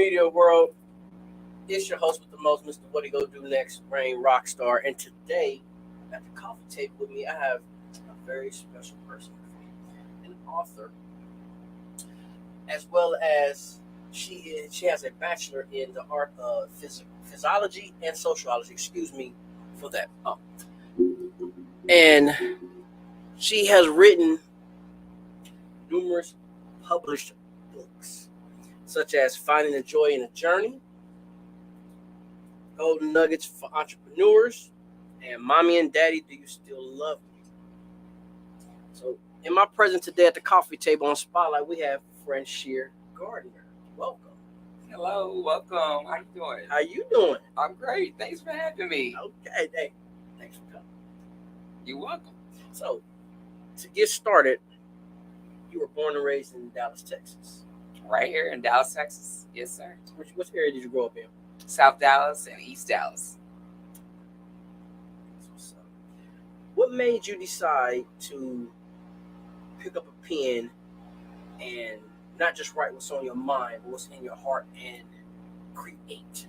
media world. It's your host with the most, Mr. What He Go Do Next, Rain Rockstar. And today, at the coffee table with me, I have a very special person with me, an author, as well as she has a bachelor in the art of physiology and sociology. Excuse me for that. And she has written numerous published books, such as Finding the Joy in the Journey, Golden Nuggets for Entrepreneurs, and Mommy and Daddy, Do You Still Love Me? So, in my presence today at the coffee table on Spotlight, we have Frenchaire Gardner. Welcome. Hello, welcome. How you doing? How you doing? I'm great. Thanks for having me. Okay, thanks for coming. You're welcome. So, to get started, you were born and raised in Dallas, Texas. Right here in Dallas, Texas. Yes, sir. Which area did you grow up in? South Dallas and East Dallas. What made you decide to pick up a pen and not just write what's on your mind, but what's in your heart and create?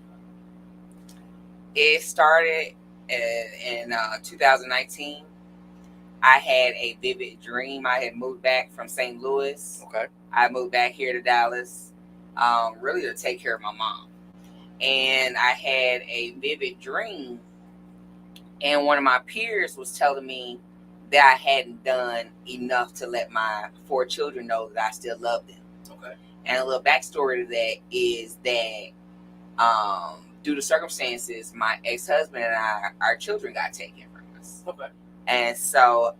It started in 2019. I had a vivid dream. I had moved back from St. Louis. Okay. I moved back here to Dallas, really to take care of my mom. And I had a vivid dream, and one of my peers was telling me that I hadn't done enough to let my 4 children know that I still love them. Okay. And a little backstory to that is that due to circumstances, my ex-husband and I, our children got taken from us. Okay. And so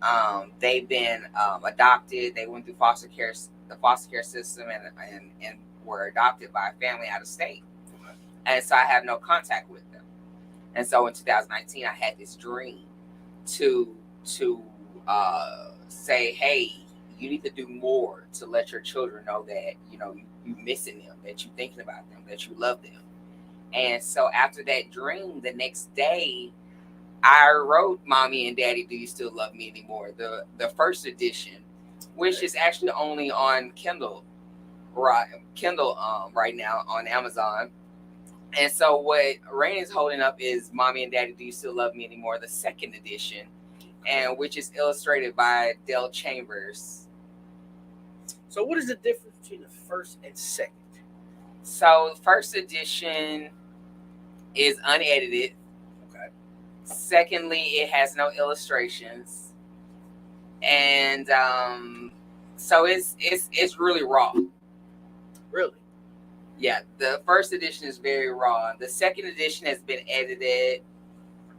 they've been adopted. They went through the foster care system, and were adopted by a family out of state. And so I have no contact with them. And so in 2019, I had this dream to say, hey, you need to do more to let your children know that, you're missing them, that you're thinking about them, that you love them. And so after that dream, the next day, I wrote Mommy and Daddy, Do You Still Love Me Anymore? The first edition, which is actually only on Kindle right now on Amazon. And so what Rain is holding up is Mommy and Daddy, Do You Still Love Me Anymore? The second edition, and which is illustrated by Del Chambers. So what is the difference between the first and second? So the first edition is unedited. Okay. Secondly, it has no illustrations. And so it's really raw. Really? Yeah, the first edition is very raw. The second edition has been edited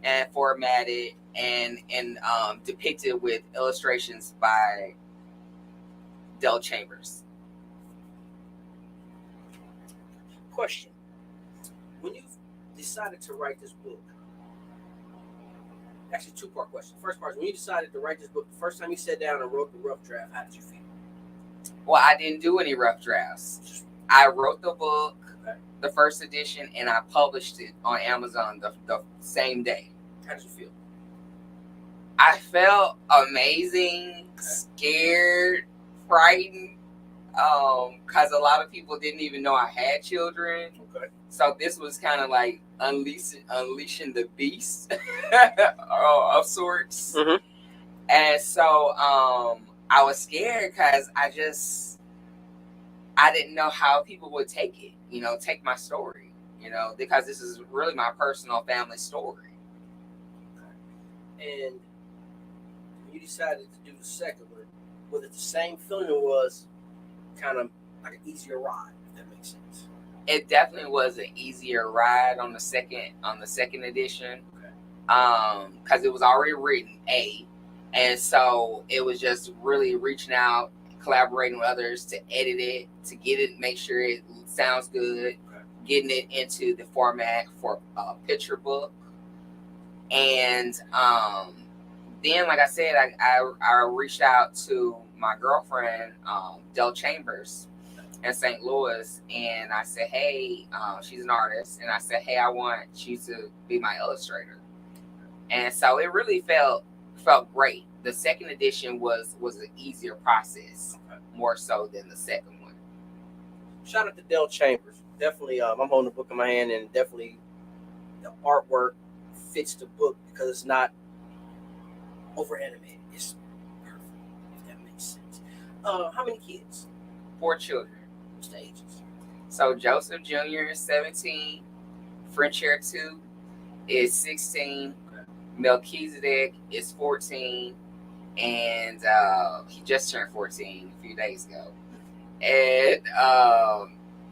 and formatted and depicted with illustrations by Del Chambers. Question. When you decided to write this book, actually 2-part question. First part is, when you decided to write this book, the first time you sat down and wrote the rough draft, how did you feel? Well, I didn't do any rough drafts. I wrote the book, the first edition, and I published it on Amazon the same day. How did you feel? I felt amazing, scared, frightened, because a lot of people didn't even know I had children. Okay. So this was kind of like unleashing the beast of sorts. Mm-hmm. And so I was scared because I didn't know how people would take it, take my story, because this is really my personal family story. And you decided to do the second one. Was it the same feeling, or was kind of like an easier ride, if that makes sense? It definitely was an easier ride on the second edition. Okay. Because it was already written, and so it was just really reaching out, collaborating with others to edit it, to get it, make sure it sounds good, getting it into the format for a picture book. And then, like I said, I reached out to my girlfriend, Del Chambers, in St. Louis, and I said, hey, she's an artist, and I said, hey, I want you to be my illustrator. And so it really felt great. The second edition was an easier process, more so than the second one. Shout out to Del Chambers. definitely. I'm holding the book in my hand, and definitely the artwork fits the book because it's not over animated. It's perfect, if that makes sense. How many kids? 4 children. What's the ages? So Joseph Jr. is 17, Frenchaire 2 is 16, Melchizedek is 14, and he just turned 14 a few days ago. And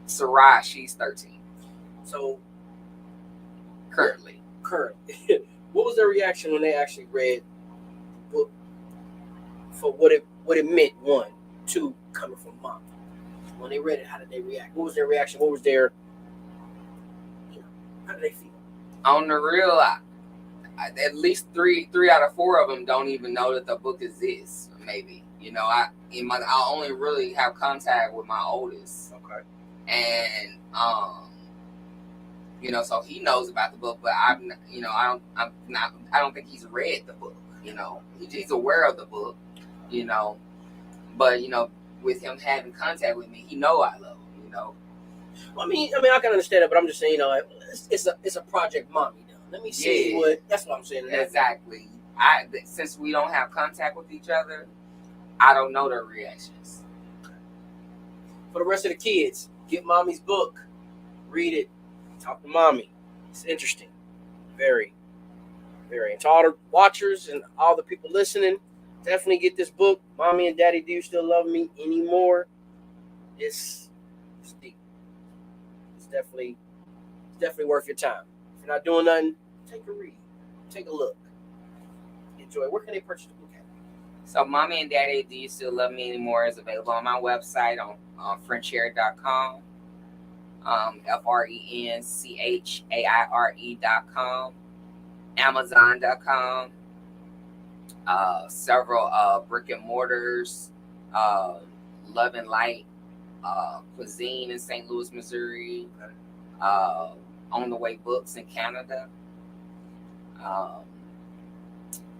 Sarai, she's 13 So currently. What was their reaction when they actually read the book for what it meant? One, two, coming from mom. When they read it, how did they react? What was their reaction? What was their, how did they feel? On the real, at least three out of 4 of them don't even know that the book exists. Maybe I only really have contact with my oldest. Okay. And so he knows about the book, but I don't think he's read the book. He's aware of the book. But with him having contact with me, he know I love him. Well, I mean, I can understand it, but I'm just saying, it's a project mommy done. Let me see what. That's what I'm saying. Exactly. Since we don't have contact with each other, I don't know their reactions. For the rest of the kids, get mommy's book, read it, talk to mommy. It's interesting, very, very. And to all the watchers and all the people listening, definitely get this book. Mommy and Daddy, do you still love me anymore? It's deep. It's definitely worth your time. If you're not doing nothing, take a read, take a look, enjoy. Where can they purchase the book at? So Mommy and Daddy, Do You Still Love Me Anymore is available on my website on Frenchaire.com, FRENCHAIRE.com, Amazon.com, several brick and mortars, Love and Light Cuisine in St. Louis, Missouri, On the Way Books in Canada.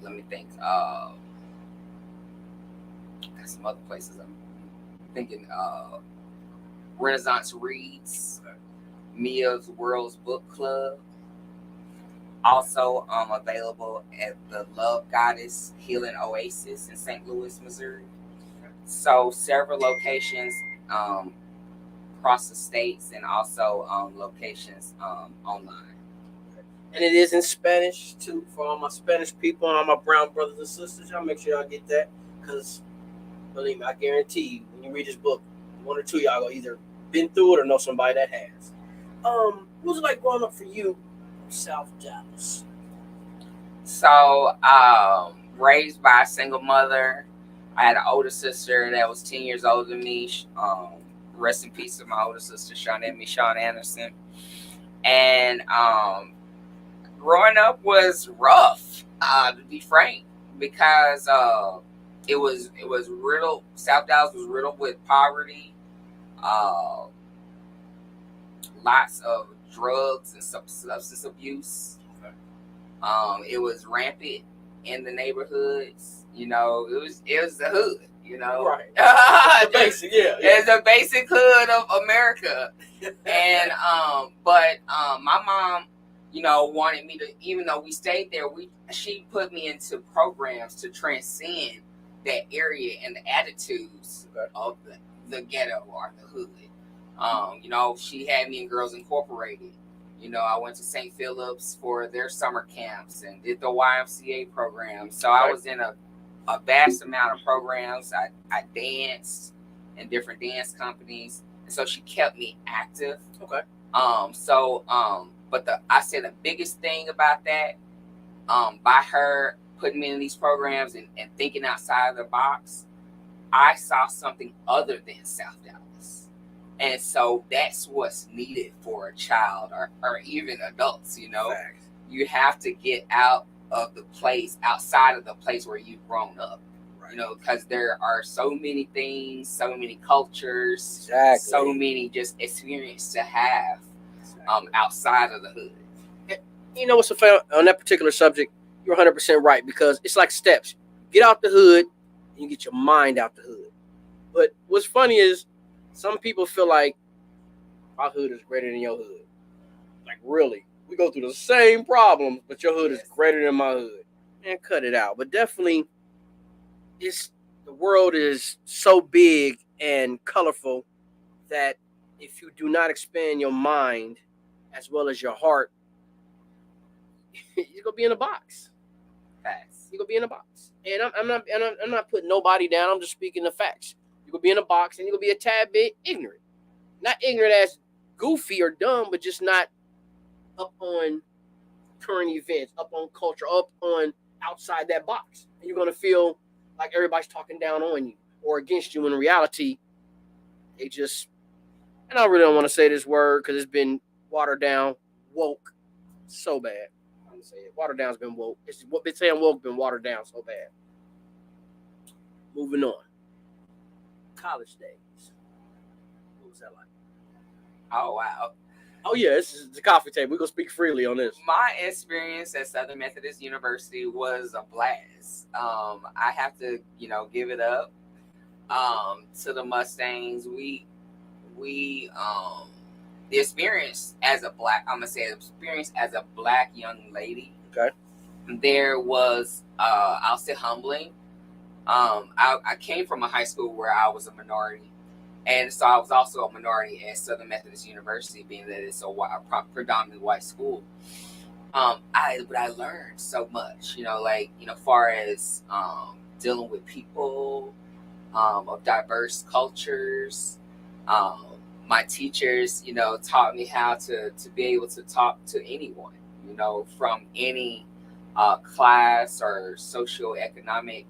Let me think. Got some other places I'm thinking. Renaissance Reads, Mia's World's Book Club. Also available at the Love Goddess Healing Oasis in St. Louis, Missouri. So several locations across the states, and also locations online. And it is in Spanish too, for all my Spanish people and all my brown brothers and sisters. Y'all make sure y'all get that, because believe me, I guarantee you, when you read this book, one or two of y'all go either been through it or know somebody that has. What was it like growing up for you in South Dallas? So raised by a single mother. I had an older sister that was 10 years older than me. Rest in peace to my older sister, Sean Anderson. And growing up was rough, to be frank, because it was riddled. South Dallas was riddled with poverty, lots of drugs and substance abuse. It was rampant in the neighborhoods. It was the hood. Right. Basic, yeah. It's the basic hood of America. And but my mom, wanted me to, even though we stayed there, she put me into programs to transcend that area and the attitudes of the ghetto or the hood. She had me in Girls Incorporated. I went to St. Philip's for their summer camps and did the YMCA program. So I was in a vast amount of programs. I danced in different dance companies. And so she kept me active. Okay. But I said the biggest thing about that, by her putting me in these programs and thinking outside of the box, I saw something other than South Dallas. And so that's what's needed for a child or even adults, Facts. You have to get out of the place, outside of the place where you've grown up, right. Because there are so many things, so many cultures, exactly. So many just experience to have outside of the hood. What's on that particular subject, you're 100% right, because it's like steps. Get out the hood, and you get your mind out the hood. But what's funny is some people feel like My hood is greater than your hood. Like, really. We go through the same problems, but your hood is greater than my hood. Man, cut it out. But definitely, the world is so big and colorful that if you do not expand your mind as well as your heart, you're gonna be in a box. Facts. You're gonna be in a box. And I'm not putting nobody down. I'm just speaking the facts. You're gonna be in a box, and you're gonna be a tad bit ignorant. Not ignorant as goofy or dumb, but just not up on current events, up on culture, up on outside that box. And you're gonna feel like everybody's talking down on you or against you. When in reality, they just, and I really don't want to say this word because it's been watered down, woke, so bad. I'm gonna say it. Watered down's been woke. It's what been saying woke been watered down so bad. Moving on. College days. What was that like? Oh wow. Oh yeah, this is the coffee table. We're gonna speak freely on this. My experience at Southern Methodist University was a blast. I have to, give it up to the Mustangs. We the experience as a black, I'm gonna say, experience as a black young lady. Okay. There was, I'll say, humbling. I came from a high school where I was a minority. And so I was also a minority at Southern Methodist University, being that it's a predominantly white school. But I learned so much, far as dealing with people of diverse cultures. My teachers, taught me how to be able to talk to anyone, from any class or socioeconomic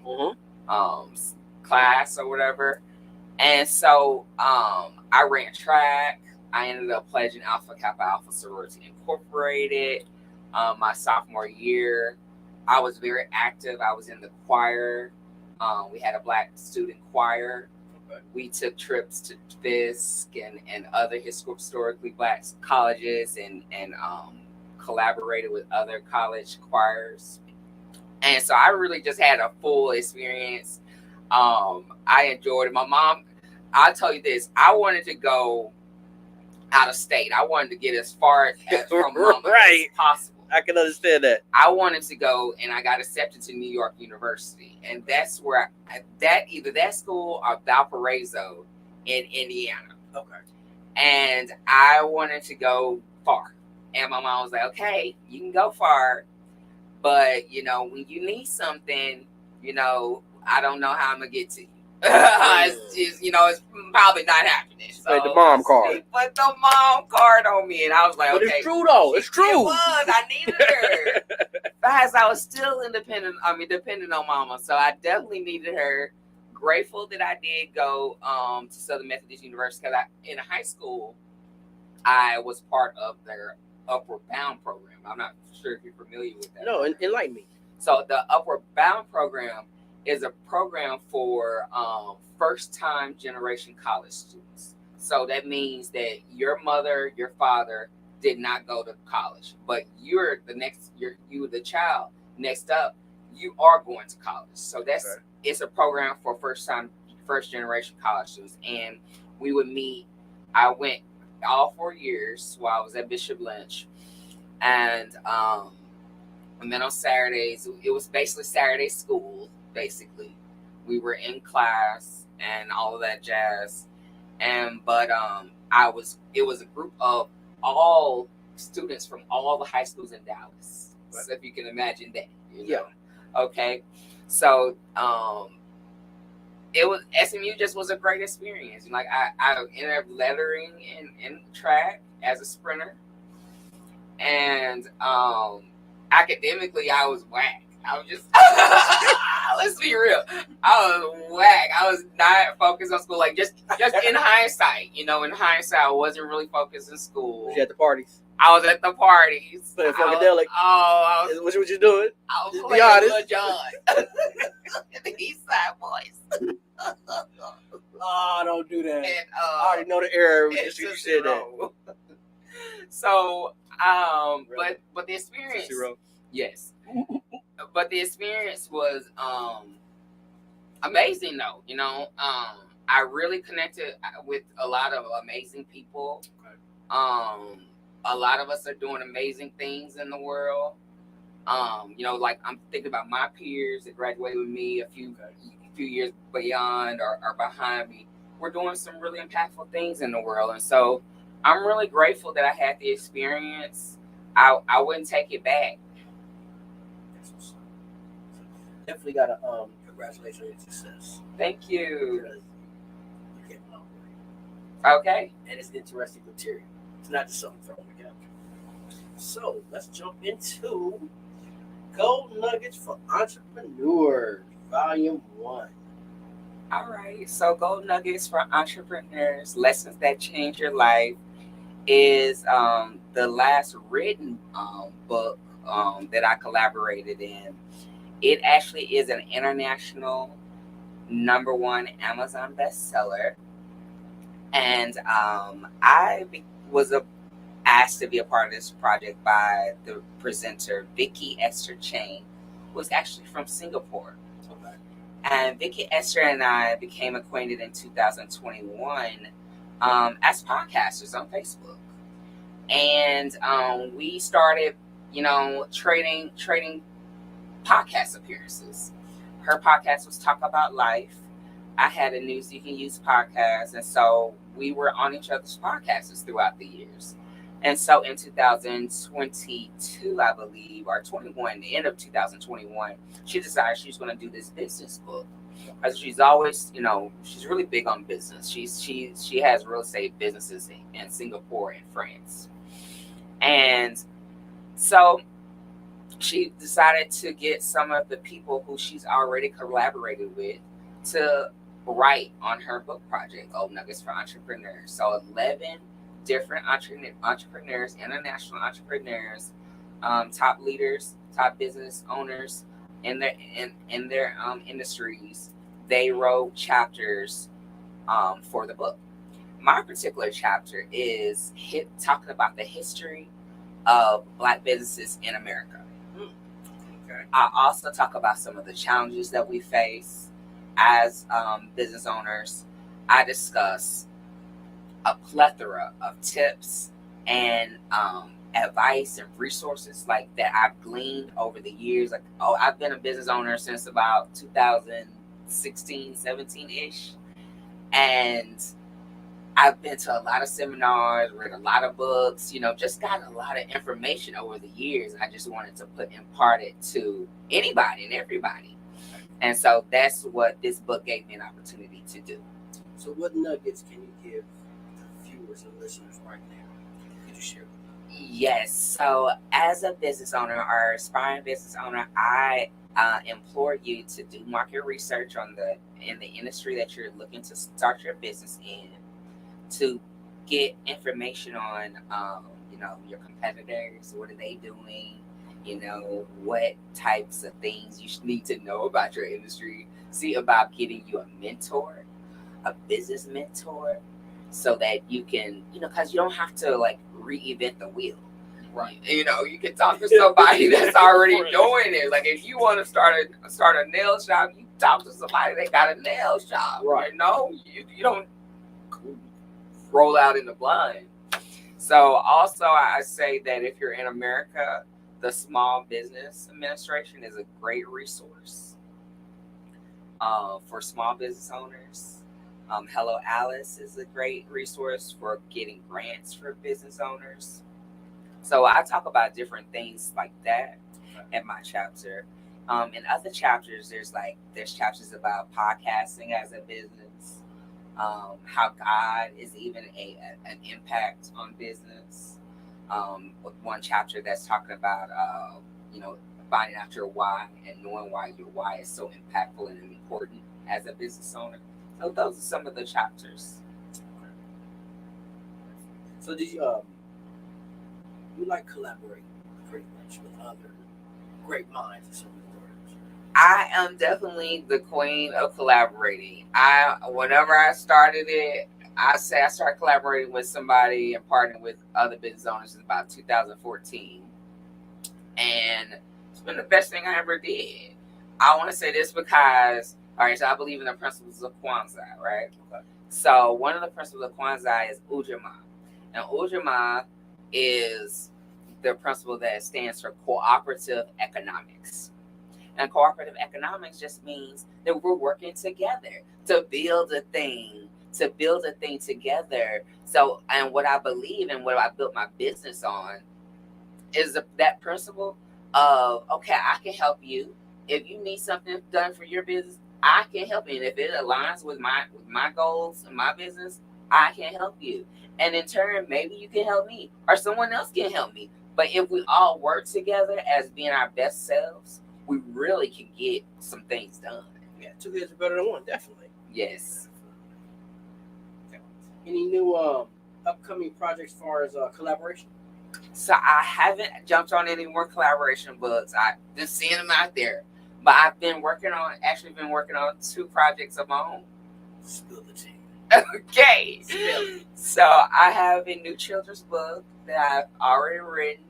class or whatever. And so I ran track. I ended up pledging Alpha Kappa Alpha Sorority Incorporated my sophomore year. I was very active. I was in the choir. We had a black student choir. Okay. We took trips to Fisk and other historically black colleges and collaborated with other college choirs. And so I really just had a full experience. I enjoyed it. My mom, I'll tell you this, I wanted to go out of state. I wanted to get as far from mama right. as possible. I can understand that. I wanted to go, and I got accepted to New York University. And that's where either that school or Valparaiso in Indiana. Okay. And I wanted to go far. And my mom was like, okay, you can go far. But, when you need something, I don't know how I'm going to get to you. It's probably not happening. So the mom card. Put the mom card on me. And I was like, but okay. It's true, though. It's true. It was. I needed her. But I was still dependent on mama. So I definitely needed her. Grateful that I did go to Southern Methodist University. Because in high school, I was part of their Upward Bound program. I'm not sure if you're familiar with that. No, enlighten me. So the Upward Bound program is a program for first-time generation college students. So that means that your mother, your father did not go to college, but you're the child next up, you are going to college. So it's a program for first generation college students. And we would meet. I went all 4 years while I was at Bishop Lynch, and I met on Saturdays. It was basically Saturday school. Basically, we were in class and all of that jazz, but it was a group of all students from all the high schools in Dallas. Right. So if you can imagine that, Yeah. Okay, so it was SMU just was a great experience. Like I ended up lettering in track as a sprinter, and academically I was whack. I was just, let's be real. I was whack. I was not focused on school. Like just in hindsight, in hindsight, I wasn't really focused in school. Was you at the parties? I was at the parties. Playing Funkadelic. What you doing? I was just playing Lil Jon. The East Side Boys. Oh, don't do that. And, I already know the era. Just you said that. So, but the experience. Yes. But the experience was amazing, though. I really connected with a lot of amazing people. A lot of us are doing amazing things in the world. Like I'm thinking about my peers that graduated with me a few years beyond or behind me. We're doing some really impactful things in the world, and so I'm really grateful that I had the experience. I wouldn't take it back. Definitely got to congratulations on your success. Thank you. Because you came a long way. Okay. And it's interesting material. It's not just something thrown together. So let's jump into Gold Nuggets for Entrepreneurs, Volume 1. All right. So, Gold Nuggets for Entrepreneurs, Lessons That Change Your Life, is the last written book that I collaborated in. It actually is an international #1 Amazon bestseller. And was asked to be a part of this project by the presenter, Vicky Esther Chang, who was actually from Singapore. Okay. And Vicky Esther and I became acquainted in 2021 as podcasters on Facebook. And we started, trading podcast appearances. Her podcast was Talk About Life. I had a News You Can Use podcast. And so we were on each other's podcasts throughout the years. And so in 2022, I believe, or 21, the end of 2021, she decided she was going to do this business book. Because she's always, she's really big on business. She has real estate businesses in Singapore and France. And so she decided to get some of the people who she's already collaborated with to write on her book project, Gold Nuggets for Entrepreneurs. So 11 different entrepreneurs, international entrepreneurs, top leaders, top business owners in their industries. They wrote chapters for the book. My particular chapter is talking about the history of Black businesses in America. Okay. I also talk about some of the challenges that we face as business owners. I discuss a plethora of tips and advice and resources like that I've gleaned over the years. I've been a business owner since about 2016, 17-ish. And I've been to a lot of seminars, read a lot of books, just got a lot of information over the years. I just wanted to impart it to anybody and everybody. And so that's what this book gave me an opportunity to do. So what nuggets can you give the viewers and listeners right now? Could you share with them? Yes. So as a business owner or aspiring business owner, I implore you to do market research in the industry that you're looking to start your business in, to get information on your competitors. What are they doing? What types of things you need to know about your industry. See about getting you a mentor, a business mentor, so that you can, because you don't have to reinvent the wheel. Right. You can talk to somebody that's already doing it. Like if you want to start a nail shop, you talk to somebody that got a nail shop. Right. You don't roll out in the blind. So also I say that if you're in America, the Small Business Administration is a great resource for small business owners. Hello Alice is a great resource for getting grants for business owners. So I talk about different things like that in my chapter. In other chapters, there's chapters about podcasting as a business, how God is even an impact on business. With one chapter that's talking about finding out your why and knowing why your why is so impactful and important as a business owner. So those are some of the chapters. So did you like collaborating pretty much with other great minds in so many words? I am definitely the queen of collaborating. Whenever I started it, I started collaborating with somebody and partnering with other business owners in about 2014. And it's been the best thing I ever did. I want to say this because, all right, so I believe in the principles of Kwanzaa, right? Okay. So one of the principles of Kwanzaa is Ujamaa. And Ujamaa is the principle that stands for cooperative economics. And cooperative economics just means that we're working together to build a thing, together. So, and what I believe and what I built my business on is that principle of, okay, I can help you. If you need something done for your business, I can help you. And if it aligns with my goals and my business, I can help you. And in turn, maybe you can help me or someone else can help me. But if we all work together as being our best selves, we really can get some things done. Yeah, 2 heads are better than one, definitely. Yes. Any new upcoming projects as far as collaboration? So I haven't jumped on any more collaboration books. I've been seeing them out there. But I've been working on 2 projects of my own. Spill the tea. Okay. So I have a new children's book that I've already written.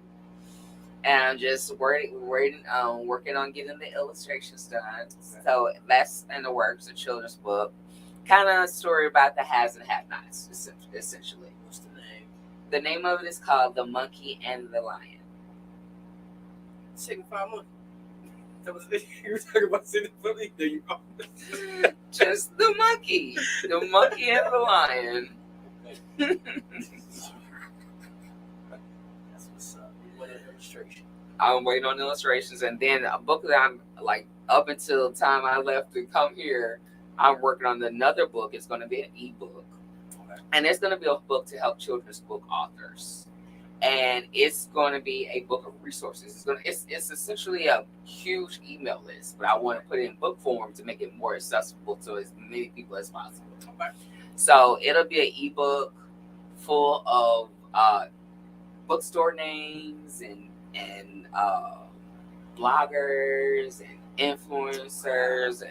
And I'm just working on getting the illustrations done. Okay. So that's in the works, a children's book. Kind of a story about the haves and have-nots, essentially. What's the name? The name of it is called The Monkey and the Lion. Signify monkey. That was it. You were talking about signify. There you go. Just the monkey. The monkey and the lion. Okay. That's what's up. You want an illustration? I'm waiting on illustrations, and then a book that I'm like up until the time I left to come here, I'm working on another book. It's going to be an ebook, and it's going to be a book to help children's book authors, and it's going to be a book of resources. It's essentially a huge email list, but I want to put it in book form to make it more accessible to as many people as possible. Okay. So it'll be an ebook full of bookstore names and bloggers and influencers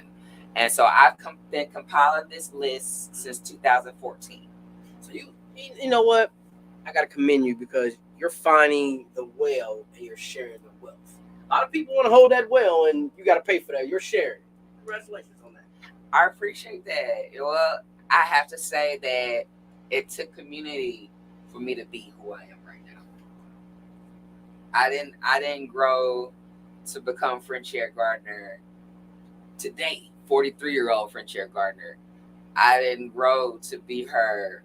and so I've been compiling this list since 2014. So you know what? I gotta commend you because you're finding the well and you're sharing the wealth. A lot of people want to hold that well and you gotta pay for that. You're sharing. Congratulations on that. I appreciate that. Well, I have to say that it took community for me to be who I am right now. I didn't grow to become Frenchaire Gardner today, 43-year-old Frenchaire Gardner. I didn't grow to be her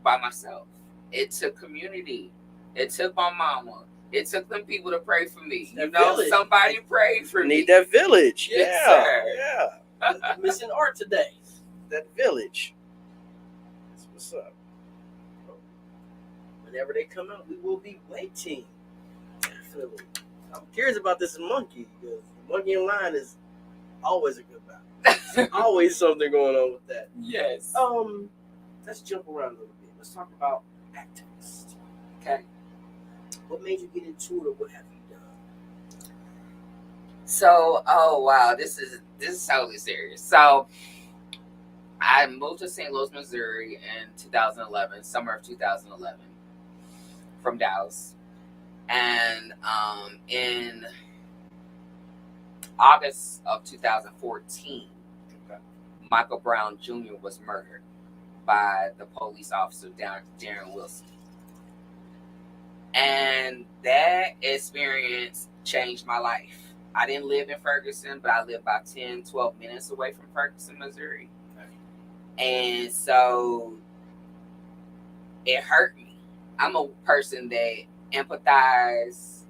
by myself. It took community. It took my mama. It took them people to pray for me. That village. Somebody prayed for me. Need that village. Yes, sir. Yeah. Missing art today. That village. That's what's up. Whenever they come out, we will be waiting. Definitely. I'm curious about this monkey because the monkey and lion is always a good battle. There's always something going on with that. Yes. Let's jump around a little bit. Let's talk about activists. Okay. What made you get into it, or what have you done? So, oh wow, this is totally serious. So, I moved to St. Louis, Missouri in 2011, summer of 2011, from Dallas, and in August of 2014, Michael Brown Jr. was murdered by the police officer Darren Wilson. And that experience changed my life. I didn't live in Ferguson, but I lived about 10, 12 minutes away from Ferguson, Missouri. And so it hurt me. I'm a person that empathizes.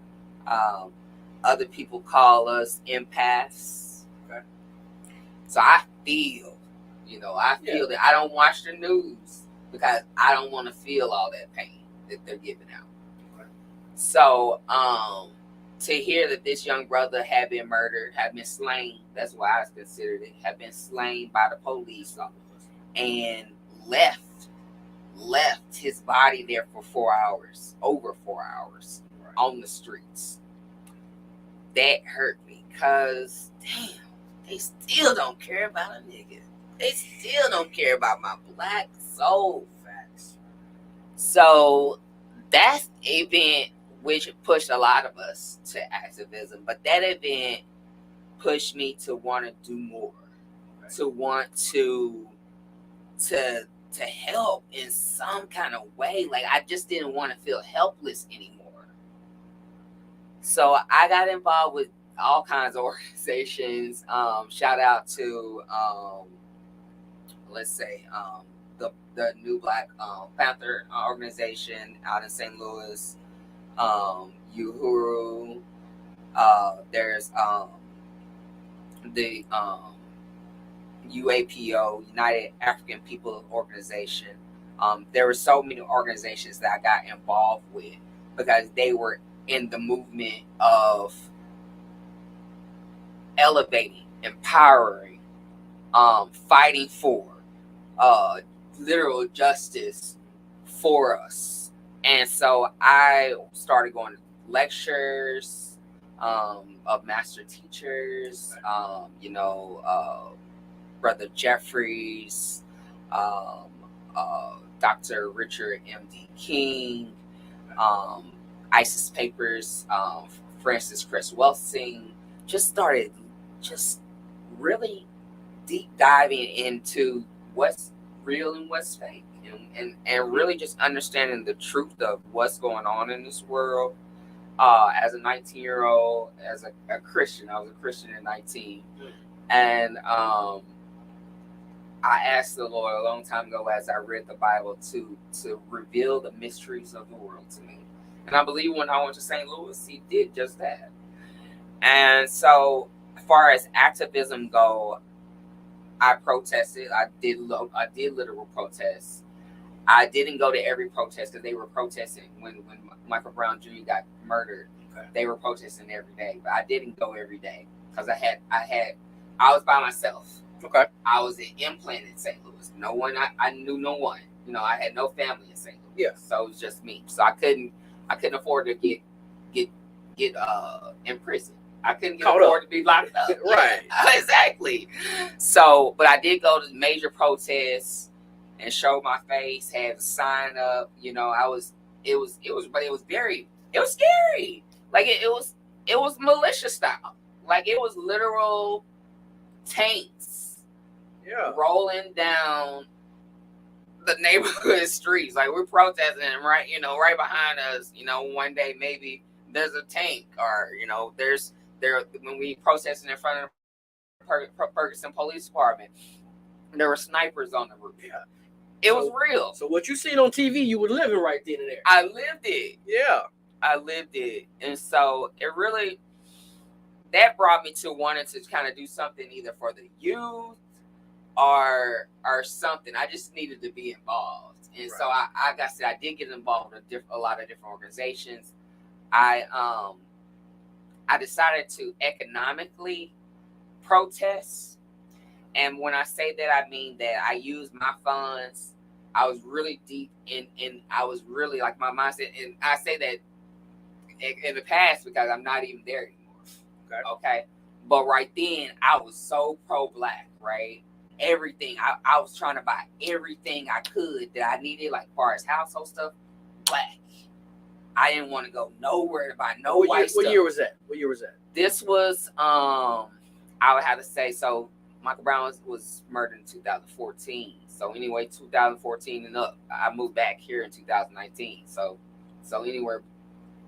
Other people call us empaths. Okay. So I feel that I don't watch the news because I don't want to feel all that pain that they're giving out. Okay. So to hear that this young brother had been murdered, had been slain, that's why I considered it, had been slain by the police and left his body there for 4 hours, over 4 hours, on the streets. That hurt me because, damn, they still don't care about a nigga. They still don't care about my black soul. Facts. So that's an event which pushed a lot of us to activism, but that event pushed me to want to do more, to want to to help in some kind of way. Like, I just didn't want to feel helpless anymore. So I got involved with all kinds of organizations. Shout out to let's say the New Black Panther organization out in St. Louis, Uhuru. There's the UAPO, United African People Organization. There were so many organizations that I got involved with because they were in the movement of elevating, empowering, fighting for literal justice for us. And so I started going to lectures of master teachers, Brother Jeffries, Dr. Richard M.D. King, ISIS Papers, Francis Chris Welsing, just started just really deep diving into what's real and what's fake, and really just understanding the truth of what's going on in this world. As a 19-year-old, as a Christian, I was a Christian at 19, and I asked the Lord a long time ago as I read the Bible to reveal the mysteries of the world to me. And I believe when I went to St. Louis, he did just that. And so, as far as activism go, I protested. I did literal protests. I didn't go to every protest because they were protesting when Michael Brown Jr. got murdered. Okay. They were protesting every day, but I didn't go every day because I was by myself. Okay. I was implanted in St. Louis. No one, I knew no one. I had no family in St. Louis. Yeah. So it was just me. So I couldn't afford to get in prison. I couldn't afford to be locked up. Right. Yeah, exactly. So, but I did go to major protests and show my face, had a sign up. It was scary. Like it was militia style. Like it was literal tanks rolling down the neighborhood streets. Like we're protesting and right behind us, one day maybe there's a tank or, when we protesting in front of the Ferguson Police Department, there were snipers on the roof. Yeah. It was real. So what you seen on TV, you were living right then and there. I lived it. Yeah. I lived it. And so it really, that brought me to wanting to kind of do something either for the youth or something. I just needed to be involved. And so I said, I did get involved in a lot of different organizations. I decided to economically protest. And when I say that, I mean that I used my funds. I was really deep in I was really like my mindset. And I say that in the past because I'm not even there anymore. Okay. But right then, I was so pro-Black, right? Everything. I was trying to buy everything I could that I needed, like as far as household stuff, Black. I didn't want to go nowhere to buy white stuff. What year was that? This was, I would have to say, so Michael Brown was murdered in 2014. So anyway, 2014 and up. I moved back here in 2019. So anywhere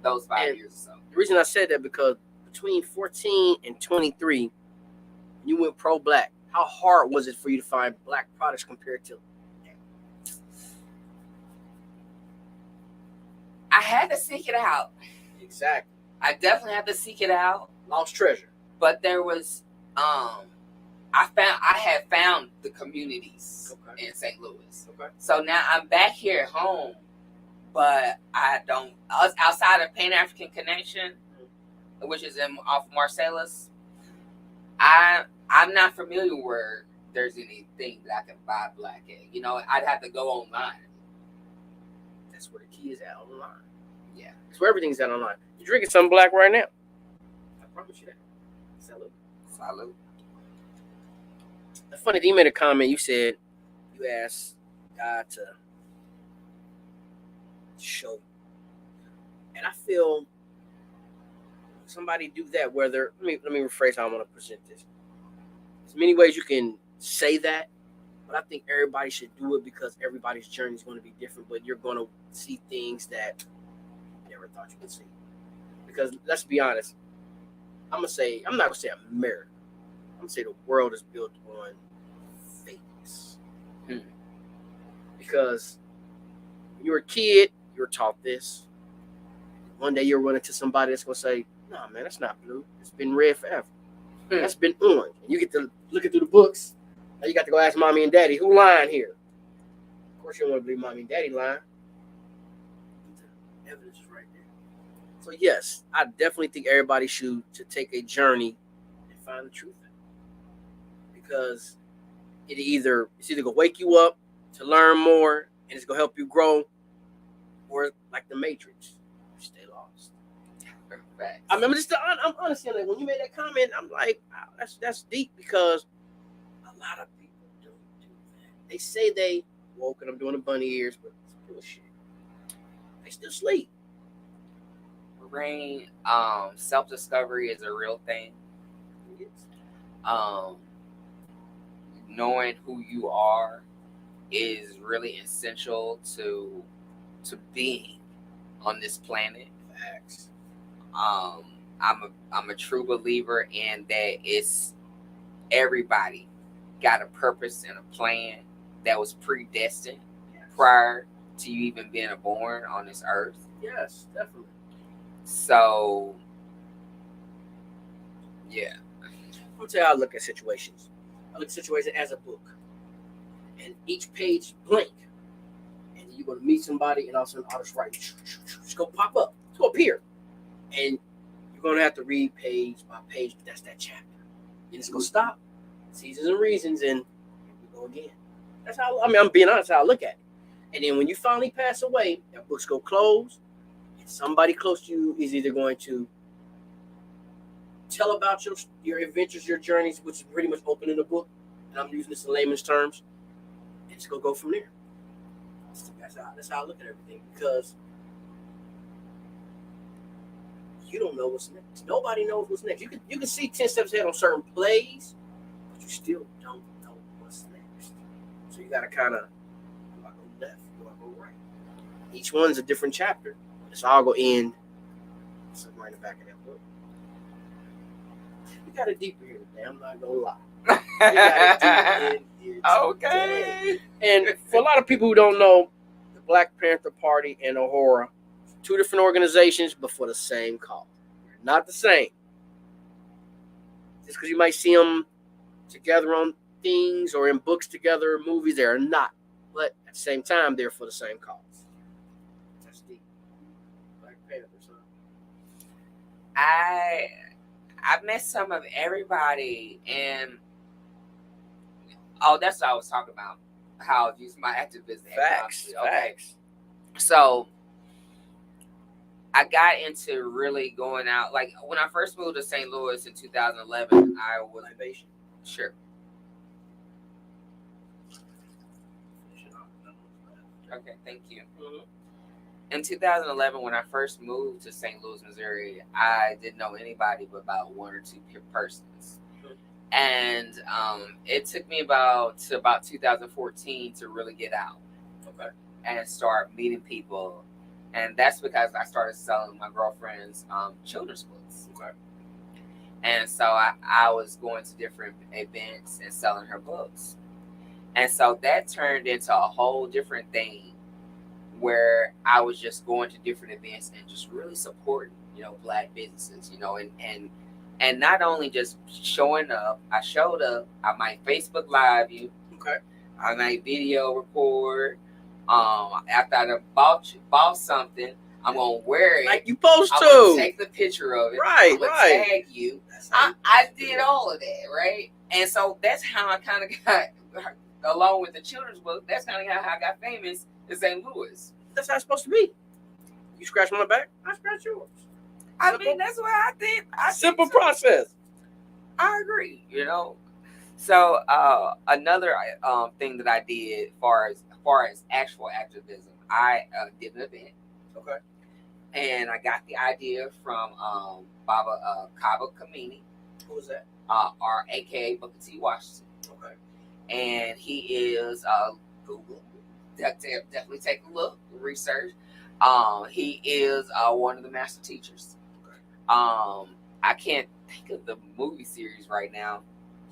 those 5 years or so. The reason I said that because between 14 and 23, you went pro-Black. How hard was it for you to find Black products compared to? I had to seek it out. Exactly. I definitely had to seek it out. Lost treasure. But there was, I had found the communities in St. Louis. Okay. So now I'm back here at home, but outside of Pan African Connection, which is off Marcellus, I'm not familiar where there's anything that I can buy Black at. I'd have to go online. That's where the key is at, online. Yeah. That's where everything's at, online. You're drinking something Black right now. I promise you that. Salud. It's funny, you made a comment. You said you asked God to show you. And I feel somebody do that, whether, let me rephrase how I want to present this. There's many ways you can say that, But I think everybody should do it because everybody's journey is going to be different. But you're going to see things that you never thought you would see. Because let's be honest, I'm not gonna say America. I'm gonna say the world is built on fakeness. Because when you were a kid, you were taught this. One day you'll run into somebody that's gonna say, "Nah, man, that's not blue. It's been red forever. That's been orange." And you get to looking through the books. Now you got to go ask mommy and daddy, who lying here? Of course, you don't want to believe mommy and daddy lying. The evidence is right there. So yes, I definitely think everybody should take a journey and find the truth. Because it's either gonna wake you up to learn more and it's gonna help you grow, or like the Matrix, you stay lost. I mean, I'm honestly like, when you made that comment, I'm like, wow, that's deep, because a lot of people don't do that. They say they woke and I'm doing the bunny ears, but it's bullshit. They still sleep. Rain, self-discovery is a real thing. Knowing who you are is really essential to being on this planet. Facts. I'm a true believer in that it's everybody got a purpose and a plan that was predestined prior to you even being born on this earth. Yes, definitely. So, yeah. I'm gonna tell you how I look at situations. I look at situations as a book, and each page is blank. And you're gonna meet somebody, and all of a sudden, all this writing, it's gonna pop up, it's gonna appear, and you're gonna have to read page by page. But that's that chapter, and it's gonna stop. Seasons and reasons, and here we go again. That's how I'm being honest. How I look at it. And then when you finally pass away, that book's gonna close. Somebody close to you is either going to tell about your adventures, your journeys, which is pretty much open in the book, and I'm using this in layman's terms, and it's going to go from there. That's how I look at everything, because you don't know what's next. Nobody knows what's next. You can see 10 steps ahead on certain plays, but you still don't know what's next. So you got to kind of, do I go left? Do I go right? Each one's a different chapter. It's all going to end somewhere in the back of that book. We got it deeper here today. I'm not going to lie. We got it deeper in Okay. And for a lot of people who don't know, the Black Panther Party and Uhura, two different organizations, but for the same cause. Not the same. Just because you might see them together on things or in books together or movies, they are not. But at the same time, they're for the same cause. I've met some of everybody, and that's what I was talking about. How I've used my activism. Facts. So I got into really going out. Like when I first moved to St. Louis in 2011, I was sure. Okay, thank you. Mm-hmm. In 2011, when I first moved to St. Louis, Missouri, I didn't know anybody but about one or two persons. And it took me about 2014 to really get out. Okay. And start meeting people. And that's because I started selling my girlfriend's children's books. Okay. And so I was going to different events and selling her books. And so that turned into a whole different thing, where I was just going to different events and just really supporting, Black businesses, and not only just showing up. I showed up. I might Facebook Live you. Okay. I might video record. After I bought something, I'm gonna wear it like you supposed to. I'm gonna take the picture of it. Right. I'm gonna tag you. I did all of that, right? And so that's how I kind of got, along with the children's book. That's kind of how I got famous in St. Louis. That's how it's supposed to be. You scratch my back, I scratch yours. I mean, that's what I think. Simple process. I agree. So another thing that I did, as far as actual activism, I did an event. Okay. And I got the idea from Baba Kaba Kamini. Who was that? Our AKA Booker T. Washington. Okay. and he is Google. Definitely take a look, research. He is one of the master teachers. I can't think of the movie series right now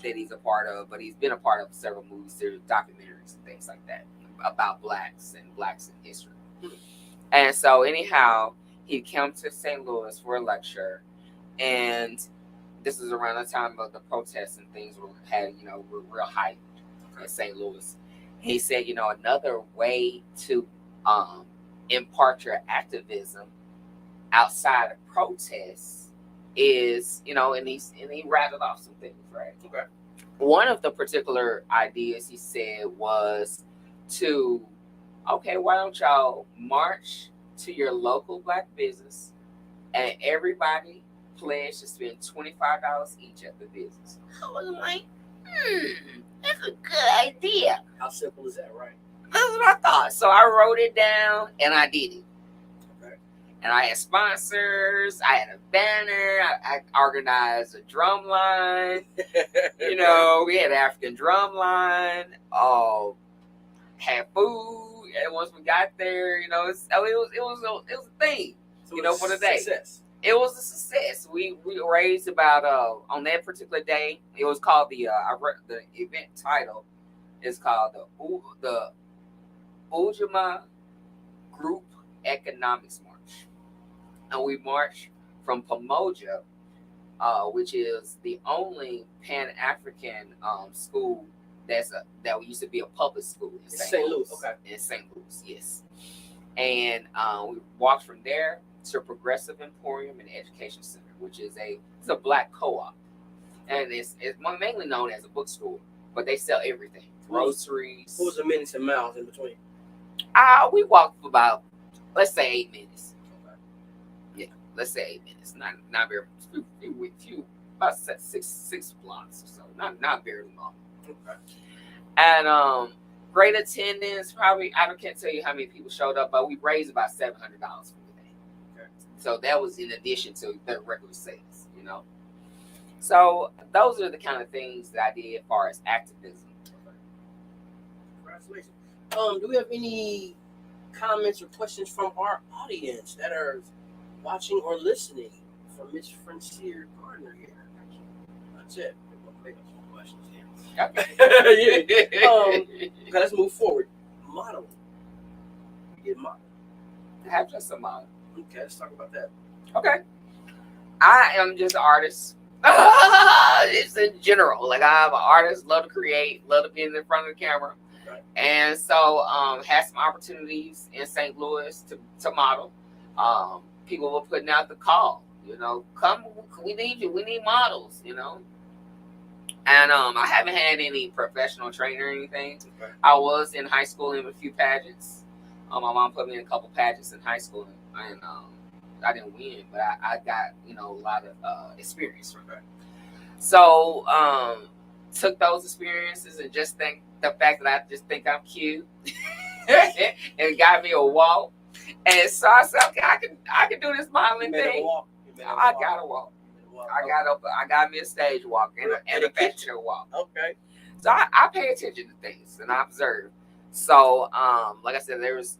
that he's a part of, but he's been a part of several movie series, documentaries, and things like that about blacks in history. And so, anyhow, he came to St. Louis for a lecture, and this is around the time of the protests and things were real hype in St. Louis. He said, another way to impart your activism outside of protests is, and he rattled off some things, right? Okay. One of the particular ideas he said was why don't y'all march to your local black business and everybody pledge to spend $25 each at the business. I was like, that's a good idea. How simple is that, right? That's what I thought. So I wrote it down and I did it. Okay. And I had sponsors. I had a banner. I organized a drum line. We had an African drum line. Had food. And once we got there, it was a thing. So for the day. Success. It was a success. We raised about on that particular day. It was called the event title is called the Ujima Group Economics March, and we marched from Pamoja, which is the only Pan-African school that used to be a public school in St. Louis. Okay. In St. Louis, yes. And we walked from there to Progressive Emporium and Education Center, which is it's a black co-op, and it's mainly known as a bookstore, but they sell everything, groceries. What was the minutes and miles in between? We walked for about, let's say, 8 minutes. Okay. Yeah, let's say 8 minutes. Not very few about six blocks or so. Not very long. Okay. And great attendance. Probably I can't tell you how many people showed up, but we raised about $700 for the day. Okay. So that was in addition to the regular sales. So those are the kind of things that I did as far as activism. Okay. Congratulations. Do we have any comments or questions from our audience that are watching or listening from Miss Frenchaire Gardner here? That's it. We'll make up some questions here. Okay. Okay, let's move forward. Modeling. You did modeling. I have just a model. Okay, let's talk about that. Okay. I am just an artist. It's in general. Like, I'm an artist, love to create, love to be in the front of the camera. Right. And so had some opportunities in St. Louis to model. People were putting out the call, come, we need you, we need models, And I haven't had any professional training or anything. Okay. I was in high school in a few pageants. My mom put me in a couple pageants in high school, and I didn't win, but I got a lot of experience from that. So took those experiences and just think the fact that I just think I'm cute, and it got me a walk. And so I said, okay, I can do this modeling thing. I got a walk. I got me a stage walk and a fashion walk. Okay. So I pay attention to things and I observe. So like I said, there was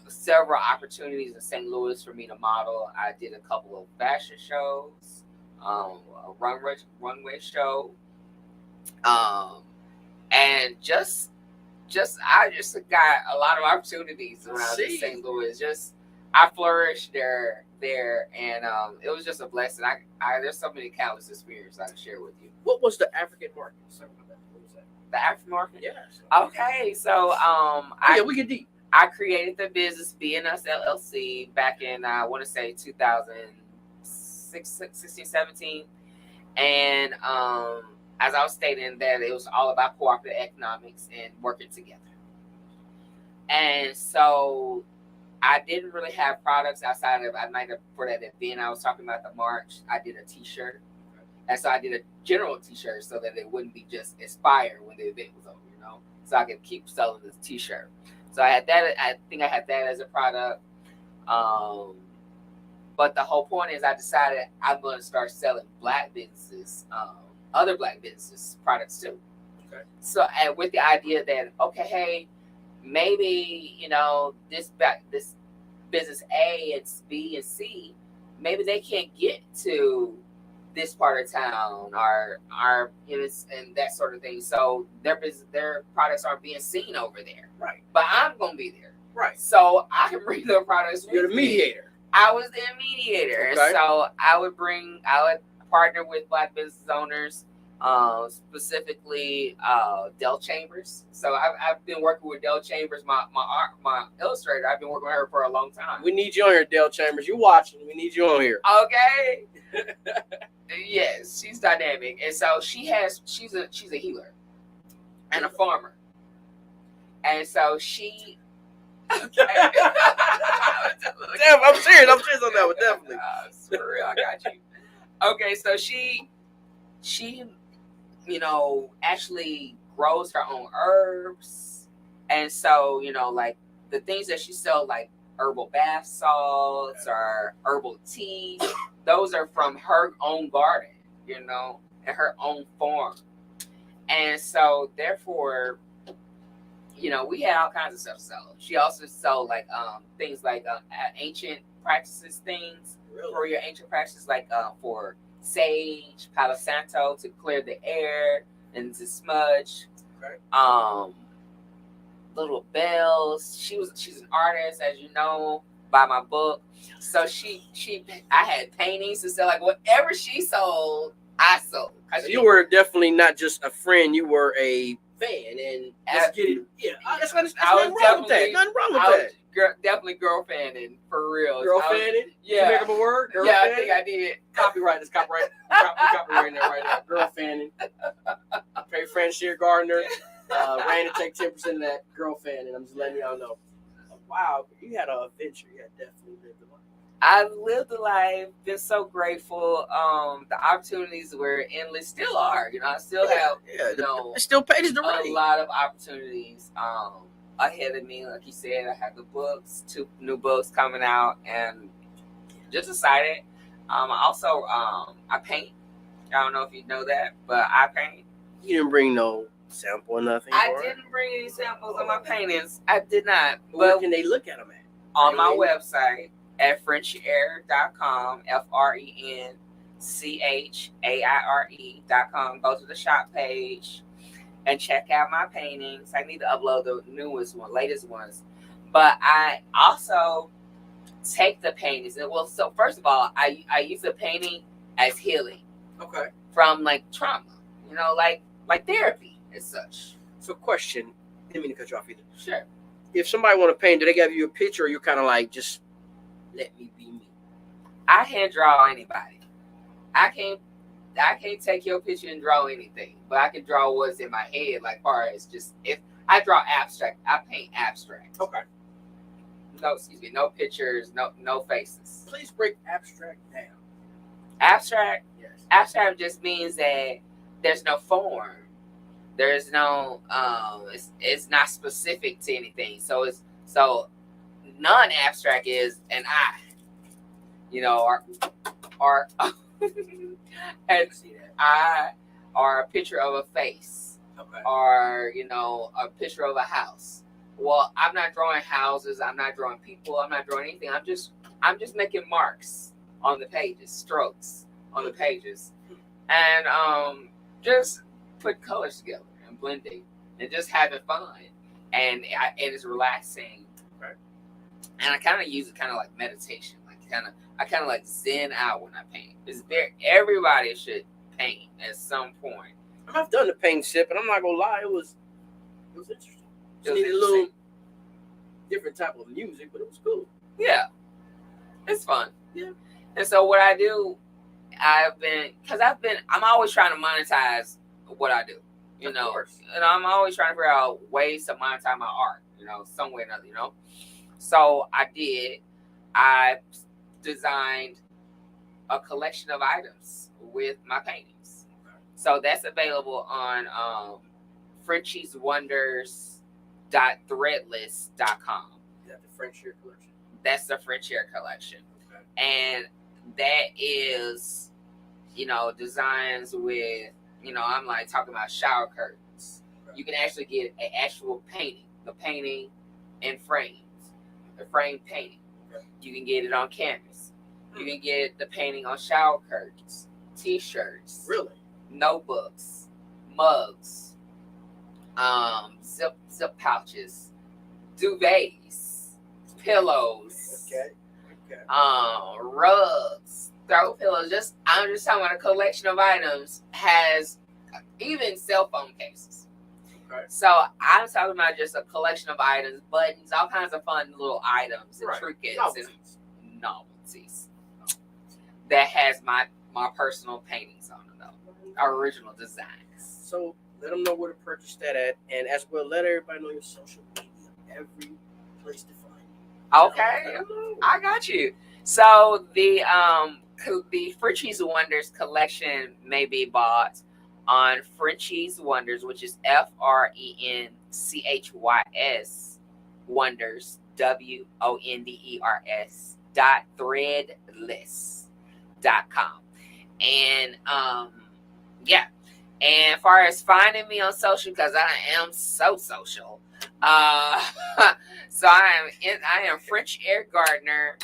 several opportunities in St. Louis for me to model. I did a couple of fashion shows, a runway show, and I just got a lot of opportunities around St. Louis. I flourished there, and it was just a blessing. There's so many countless experiences I can share with you. What was the African market? What was that? The African market? Yes. Okay, so we get deep. I created the business BNS LLC back in I want to say 2016, 17, and as I was stating that it was all about cooperative economics and working together. And so I didn't really have products outside of for that event I was talking about, the March. I did a T-shirt, and so I did a general T-shirt so that it wouldn't be just expired when the event was over, so I could keep selling this T-shirt. So I had that. I think I had that as a product. But the whole point is I decided I'm going to start selling black businesses, other black businesses products too. Okay. So with the idea that, okay, hey, maybe, this business A and B and C, maybe they can't get to this part of town or and that sort of thing. So their products aren't being seen over there. Right. But I'm gonna be there. Right. So I can bring their products. You're the mediator. I was the mediator. Okay. So I would partner with Black business owners, specifically Del Chambers. So I've been working with Del Chambers, my illustrator. I've been working with her for a long time. We need you on here, Del Chambers. You watching? We need you on here. Okay. Yes, she's dynamic, and so she's a healer and a farmer, and so she. Okay. I'm serious on that one, definitely. For real, I got you. Okay, so she actually grows her own herbs, and so like the things that she sells, like herbal bath salts or herbal teas, those are from her own garden, and her own farm. And so therefore, we had all kinds of stuff to sell. She also sold like things like ancient practices things. Really? For your ancient practices, like for sage, Palo Santo to clear the air and to smudge. Okay. Little bells. She's an artist, as you know, by my book. So I had paintings to sell. Like whatever she sold, I sold. So you were definitely not just a friend. You were a fan, and let's get it. Yeah, that's nothing wrong with that. Nothing wrong with that. Definitely girl fanning, for real. Girl fanning? Yeah. Did you make up a word? Girl fanning? I think I did. Copyright. It's copyright. Copyright there right now. Girl fanning. Pay Frenchaire Gardner. Ran to take 10% of that. Girl fanning. I'm just letting y'all know. Wow, you had an adventure. You had definitely lived a life. I've lived a life. Been so grateful. The opportunities were endless. Still are. I still have. It's still pages to write. A lot of opportunities ahead of me. Like you said, I have the books, 2 new books coming out, and just excited. Also, I paint. I don't know if you know that, but I paint. You didn't bring no sample or nothing? I didn't bring any samples of my paintings. I did not. But where can they look at them at? On my website at Frenchaire.com, FRENCHAIRE.com. Go to the shop page and check out my paintings. I need to upload the latest ones. But I also take the paintings. Well, so first of all, I use the painting as healing. Okay. From like trauma, like therapy as such. So question, didn't mean to cut you off either. Sure. If somebody want to paint, do they give you a picture, or you kind of like just let me be me? I can't draw anybody. I can't take your picture and draw anything, but I can draw what's in my head. Like far as just if I draw abstract, I paint abstract. Okay. No pictures, no faces. Please break abstract down. Abstract? Yes. Abstract just means that there's no form. There's no it's not specific to anything. So non-abstract is an eye. Or and eye, or a picture of a face. Okay. Or a picture of a house. Well, I'm not drawing houses, I'm not drawing people, I'm not drawing anything. I'm just making marks on the pages, strokes on the pages. And just put colors together and blending and just having fun. And it's relaxing. Right. And I kind of use it kind of like meditation. I kind of like zen out when I paint. Everybody should paint at some point. I've done the paint sip, and I'm not gonna lie, it was interesting. It needed a little different type of music, but it was cool. Yeah, it's fun. Yeah. And so what I do, I'm always trying to monetize what I do, and I'm always trying to figure out ways to monetize my art, some way or another, So I designed a collection of items with my paintings. So that's available on FrenchiesWonders.threadless.com. Is that the Frenchaire collection? That's the Frenchaire collection. Okay. And that is, designs with, I'm like talking about shower curtains, You can actually get an actual painting, the painting in frames, the frame painting. Okay. You can get it on canvas. You can get the painting on shower curtains, T-shirts, Really? notebooks, mugs, zip pouches, duvets, pillows, rugs, throw pillows. I'm just talking about a collection of items. Has even cell phone cases. Okay. So I'm talking about just a collection of items, buttons, all kinds of fun little items and trinkets and novelties that has my personal paintings on it, though, original designs. So let them know where to purchase that at, and as well, let everybody know your social media, every place to find you. Okay, I got you. So the Frenchie's Wonders collection may be bought on Frenchie's Wonders, which is FRENCHYS Wonders WONDERS .threadless.com. And yeah. And as far as finding me on social, because I am so social, so I am Frenchaire Gardner